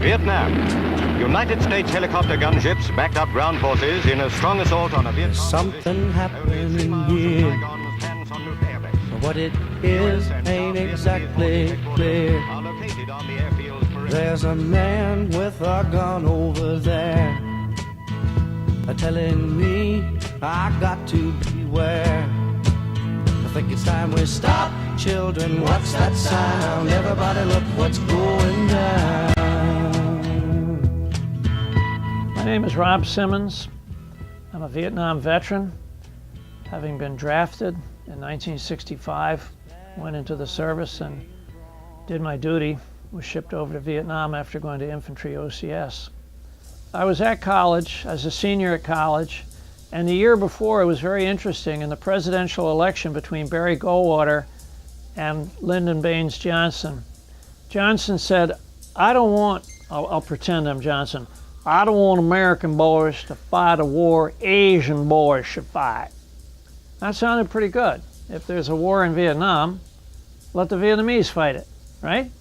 Vietnam. United States helicopter gunships backed up ground forces in a strong assault on a Vietnam. There's something happening here. What it is ain't exactly clear. There's a man with a gun over there, telling me I got to beware. I think it's time we stop, children. What's that sound? Everybody look what's going down. My name is Rob Simmons. I'm a Vietnam veteran, having been drafted in 1965, went into the service and did my duty, was shipped over to Vietnam after going to infantry OCS. I was at college, as a senior at college, and the year before it was very interesting in the presidential election between Barry Goldwater and Lyndon Baines Johnson. Johnson said, I'll pretend I'm Johnson, I don't want American boys to fight a war Asian boys should fight. That sounded pretty good. If there's a war in Vietnam, let the Vietnamese fight it, right?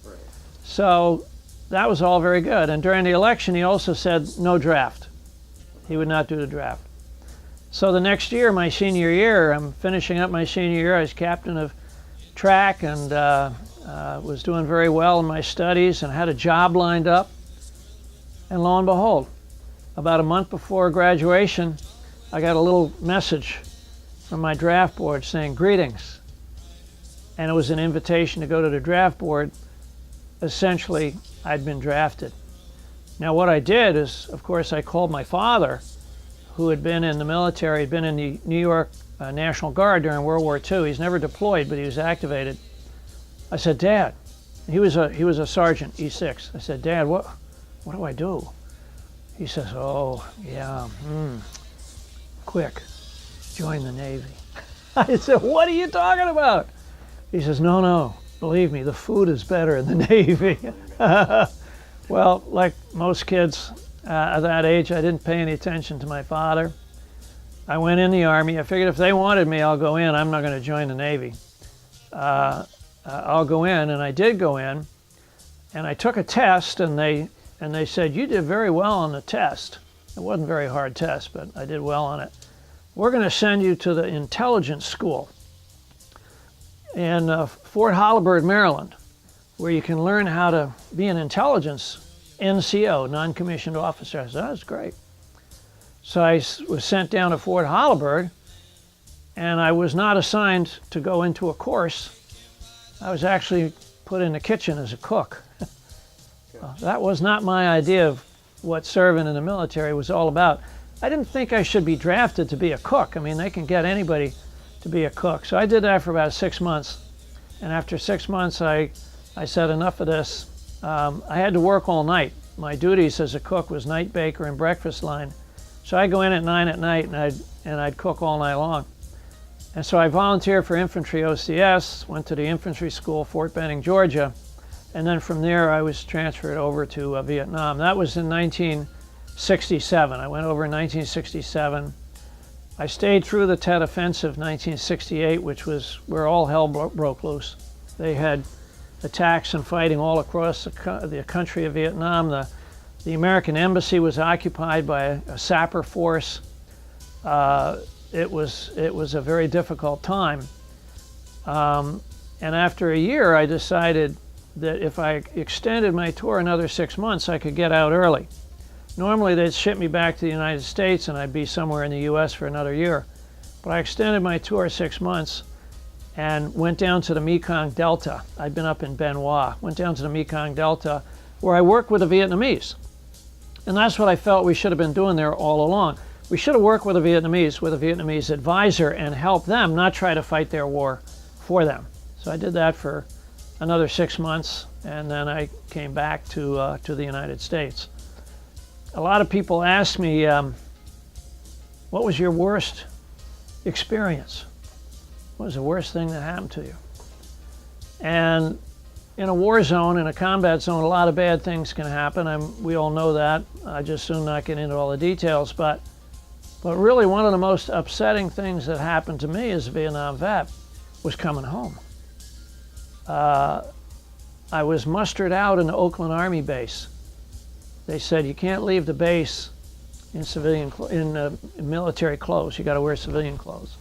So that was all very good. And during the election, he also said no draft. He would not do the draft. So the next year, my senior year, I'm finishing up my senior year. I was captain of track and was doing very well in my studies and had a job lined up. And lo and behold, about a month before graduation, I got a little message from my draft board saying, greetings. And it was an invitation to go to the draft board. Essentially, I'd been drafted. Now what I did is, of course, I called my father, who had been in the military, had been in the New York National Guard during World War II. He's never deployed, but he was activated. I said, Dad, he was a sergeant, E6. I said, Dad, what do I do? He says, oh, yeah, quick, join the Navy. I said, what are you talking about? He says, no, believe me, the food is better in the Navy. Well, like most kids at that age, I didn't pay any attention to my father. I went in the Army. I figured if they wanted me, I'll go in. I'm not going to join the Navy. I'll go in, and I did go in. And I took a test, and they said, you did very well on the test. It wasn't a very hard test, but I did well on it. We're going to send you to the intelligence school in Fort Holabird, Maryland, where you can learn how to be an intelligence NCO, non-commissioned officer. I said, that's great. So I was sent down to Fort Holabird, and I was not assigned to go into a course. I was actually put in the kitchen as a cook. That was not my idea of what serving in the military was all about. I didn't think I should be drafted to be a cook. I mean, they can get anybody to be a cook. So I did that for about 6 months. And after 6 months, I said, enough of this. I had to work all night. My duties as a cook was night baker and breakfast line. So I'd go in at 9 at night and I'd cook all night long. And so I volunteered for infantry OCS, went to the infantry school, Fort Benning, Georgia. And then from there, I was transferred over to Vietnam. That was in 1967. I went over in 1967. I stayed through the Tet Offensive 1968, which was where all hell broke loose. They had attacks and fighting all across the country of Vietnam. The American embassy was occupied by a sapper force. It was a very difficult time. And after a year, I decided that if I extended my tour another 6 months, I could get out early. Normally, they'd ship me back to the United States and I'd be somewhere in the US for another year. But I extended my tour 6 months and went down to the Mekong Delta. I'd been up in Ben Hoa. Went down to the Mekong Delta where I worked with the Vietnamese. And that's what I felt we should have been doing there all along. We should have worked with the Vietnamese, with a Vietnamese advisor, and helped them, not try to fight their war for them. So I did that for another 6 months, and then I came back to the United States. A lot of people ask me, what was your worst experience? What was the worst thing that happened to you? And in a war zone, in a combat zone, a lot of bad things can happen. We all know that. I just soon not get into all the details, but really one of the most upsetting things that happened to me as a Vietnam vet was coming home. I was mustered out in the Oakland Army base they said you can't leave the base in military clothes. You got to wear civilian clothes,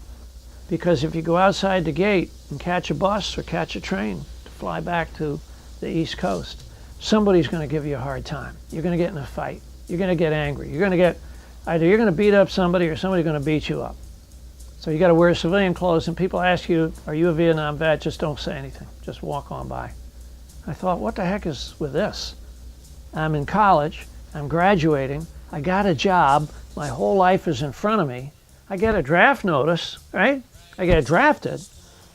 because if you go outside the gate and catch a bus or catch a train to fly back to the East Coast, somebody's going to give you a hard time. You're going to get in a fight. You're going to get angry. Either you're going to beat up somebody or somebody's going to beat you up. So you got to wear civilian clothes, and people ask you, are you a Vietnam vet? Just don't say anything. Just walk on by. I thought, what the heck is with this? I'm in college. I'm graduating. I got a job. My whole life is in front of me. I get a draft notice, right? I get drafted.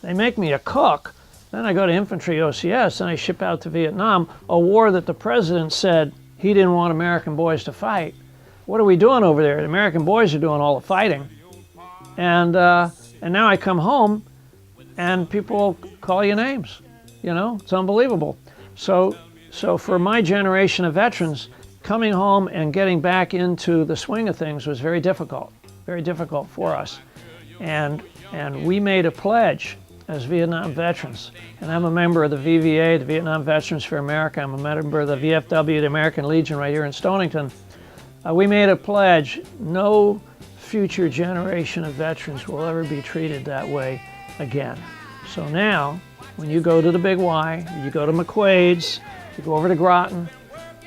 They make me a cook. Then I go to infantry OCS, and I ship out to Vietnam, a war that the president said he didn't want American boys to fight. What are we doing over there? The American boys are doing all the fighting. And now I come home, and people call you names. You know, it's unbelievable. So for my generation of veterans, coming home and getting back into the swing of things was very difficult for us. And we made a pledge as Vietnam veterans. And I'm a member of the VVA, the Vietnam Veterans for America. I'm a member of the VFW, the American Legion, right here in Stonington. We made a pledge: no future generation of veterans will ever be treated that way again. So now, when you go to the Big Y, you go to McQuaid's, you go over to Groton,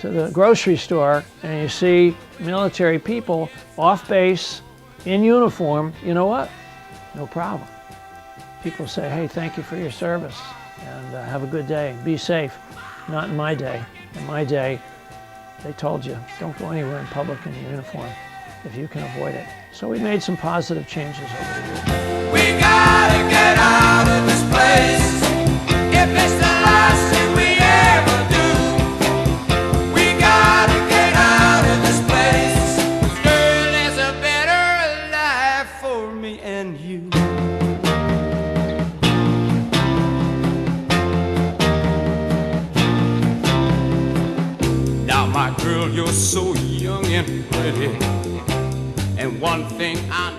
to the grocery store, and you see military people off base, in uniform, you know what? No problem. People say, hey, thank you for your service, and have a good day, be safe. Not in my day. In my day, they told you, don't go anywhere in public in your uniform if you can avoid it. So we made some positive changes over the years. We gotta get out of this place. If it's the last thing we ever do, we gotta get out of this place. Girl, there's a better life for me and you. Now, my girl, you're so young and pretty, and one thing I